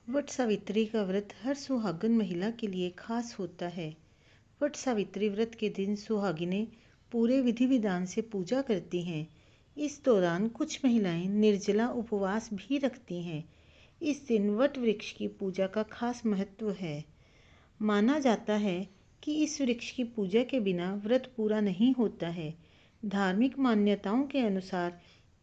वट सावित्री का व्रत हर सुहागन महिला के लिए खास होता है। वट सावित्री व्रत के दिन सुहागिनें पूरे विधि विधान से पूजा करती हैं। इस दौरान कुछ महिलाएं निर्जला उपवास भी रखती हैं। इस दिन वट वृक्ष की पूजा का खास महत्व है। माना जाता है कि इस वृक्ष की पूजा के बिना व्रत पूरा नहीं होता है। धार्मिक मान्यताओं के अनुसार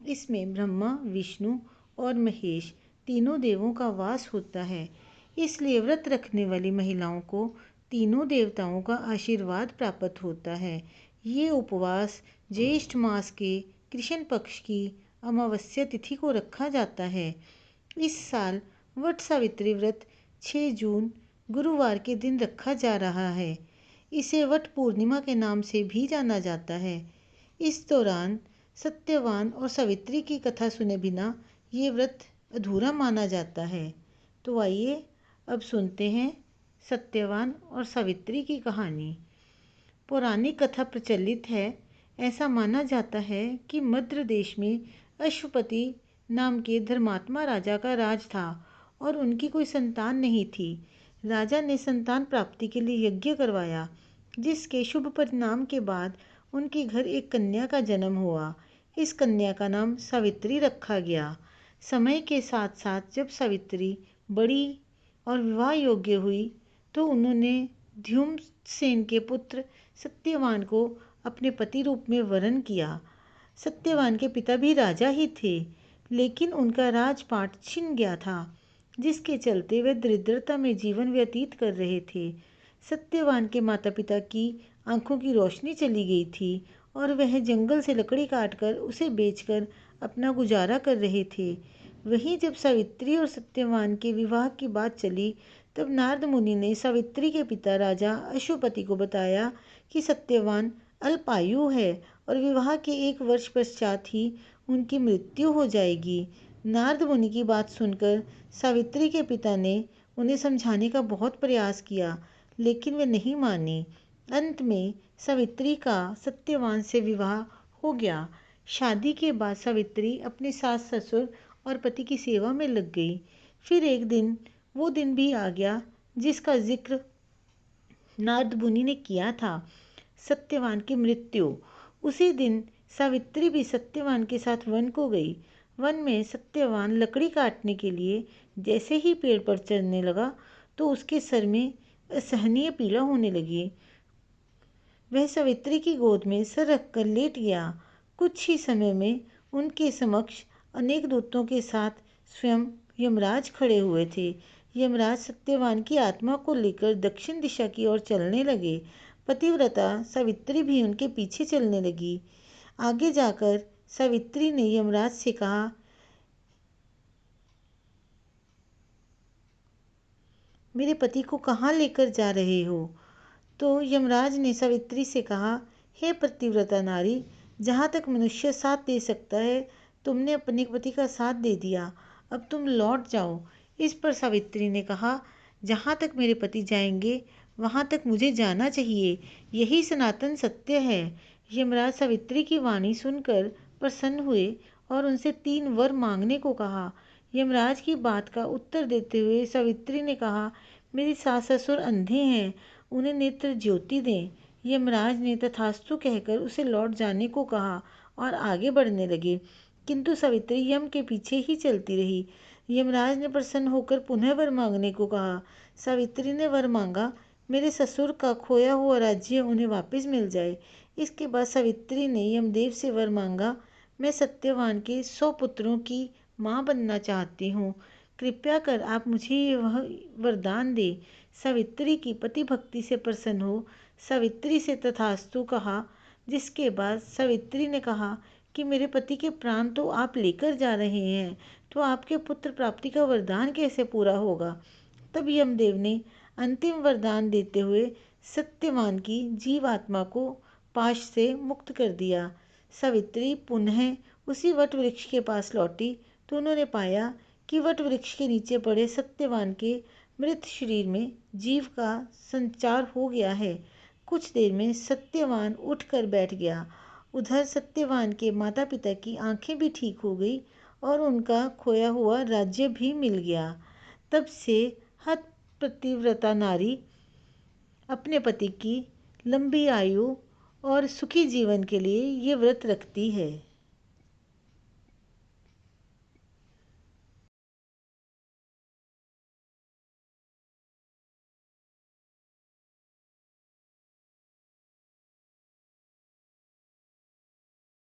इसमें ब्रह्मा, विष्णु और महेश तीनों देवों का वास होता है। इसलिए व्रत रखने वाली महिलाओं को तीनों देवताओं का आशीर्वाद प्राप्त होता है। ये उपवास ज्येष्ठ मास के कृष्ण पक्ष की अमावस्या तिथि को रखा जाता है। इस साल वट सावित्री व्रत 6 जून गुरुवार के दिन रखा जा रहा है। इसे वट पूर्णिमा के नाम से भी जाना जाता है। इस दौरान सत्यवान और सावित्री की कथा सुने बिना ये व्रत अधूरा माना जाता है। तो आइए अब सुनते हैं सत्यवान और सावित्री की कहानी। पौराणिक कथा प्रचलित है। ऐसा माना जाता है कि मद्र देश में अश्वपति नाम के धर्मात्मा राजा का राज था और उनकी कोई संतान नहीं थी। राजा ने संतान प्राप्ति के लिए यज्ञ करवाया, जिसके शुभ परिणाम के बाद उनके घर एक कन्या का जन्म हुआ। इस कन्या का नाम सावित्री रखा गया। समय के साथ साथ जब सावित्री बड़ी और विवाह योग्य हुई तो उन्होंने ध्युमसेन के पुत्र सत्यवान को अपने पति रूप में वरण किया। सत्यवान के पिता भी राजा ही थे, लेकिन उनका राजपाट छिन गया था, जिसके चलते वे दरिद्रता में जीवन व्यतीत कर रहे थे। सत्यवान के माता पिता की आंखों की रोशनी चली गई थी और वह जंगल से लकड़ी काटकर उसे बेचकर अपना गुजारा कर रहे थे। वहीं जब सावित्री और सत्यवान के विवाह की बात चली, तब नारद मुनि ने सावित्री के पिता राजा अश्वपति को बताया कि सत्यवान अल्पायु है और विवाह के 1 वर्ष पश्चात ही उनकी मृत्यु हो जाएगी। नारद मुनि की बात सुनकर सावित्री के पिता ने उन्हें समझाने का बहुत प्रयास किया, लेकिन वे नहीं माने। अंत में सावित्री का सत्यवान से विवाह हो गया। शादी के बाद सावित्री अपने सास ससुर और पति की सेवा में लग गई। फिर एक दिन वो दिन भी आ गया जिसका जिक्र नारद मुनि ने किया था, सत्यवान की मृत्यु। उसी दिन सावित्री भी सत्यवान के साथ वन को गई। वन में सत्यवान लकड़ी काटने के लिए जैसे ही पेड़ पर चढ़ने लगा तो उसके सर में असहनीय पीड़ा होने लगी। वह सावित्री की गोद में सर रखकर लेट गया। कुछ ही समय में उनके समक्ष अनेक दूतों के साथ स्वयं यमराज खड़े हुए थे। यमराज सत्यवान की आत्मा को लेकर दक्षिण दिशा की ओर चलने लगे। पतिव्रता सावित्री भी उनके पीछे चलने लगी। आगे जाकर सावित्री ने यमराज से कहा, मेरे पति को कहाँ लेकर जा रहे हो? तो यमराज ने सावित्री से कहा, हे पतिव्रता नारी, जहाँ तक मनुष्य साथ दे सकता है तुमने अपने पति का साथ दे दिया, अब तुम लौट जाओ। इस पर सावित्री ने कहा, जहाँ तक मेरे पति जाएंगे वहाँ तक मुझे जाना चाहिए, यही सनातन सत्य है। यमराज सावित्री की वाणी सुनकर प्रसन्न हुए और उनसे 3 वर मांगने को कहा। यमराज की बात का उत्तर देते हुए सावित्री ने कहा, मेरे सास ससुर अंधे हैं, उन्हें नेत्र ज्योति दें। यमराज ने तथास्तु कहकर उसे लौट जाने को कहा और आगे बढ़ने लगे, किंतु सावित्री यम के पीछे ही चलती रही। यमराज ने प्रसन्न होकर पुनः वर मांगने को कहा। सावित्री ने वर मांगा, मेरे ससुर का खोया हुआ राज्य उन्हें वापस मिल जाए। इसके बाद सावित्री ने यमदेव से वर मांगा, मैं सत्यवान के 100 पुत्रों की माँ बनना चाहती हूँ, कृपया कर आप मुझे वह वरदान दे। सावित्री की पति भक्ति से प्रसन्न हो सावित्री से तथास्तु कहा। जिसके बाद सावित्री ने कहा कि मेरे पति के प्राण तो आप लेकर जा रहे हैं, तो आपके पुत्र प्राप्ति का वरदान कैसे पूरा होगा? तब यमदेव ने अंतिम वरदान देते हुए सत्यवान की जीवात्मा को पाश से मुक्त कर दिया। सावित्री पुनः उसी वट वृक्ष के पास लौटी तो उन्होंने पाया कि वट वृक्ष के नीचे पड़े सत्यवान के मृत शरीर में जीव का संचार हो गया है। कुछ देर में सत्यवान उठकर बैठ गया। उधर सत्यवान के माता पिता की आंखें भी ठीक हो गई और उनका खोया हुआ राज्य भी मिल गया। तब से हर पतिव्रता नारी अपने पति की लंबी आयु और सुखी जीवन के लिए ये व्रत रखती है।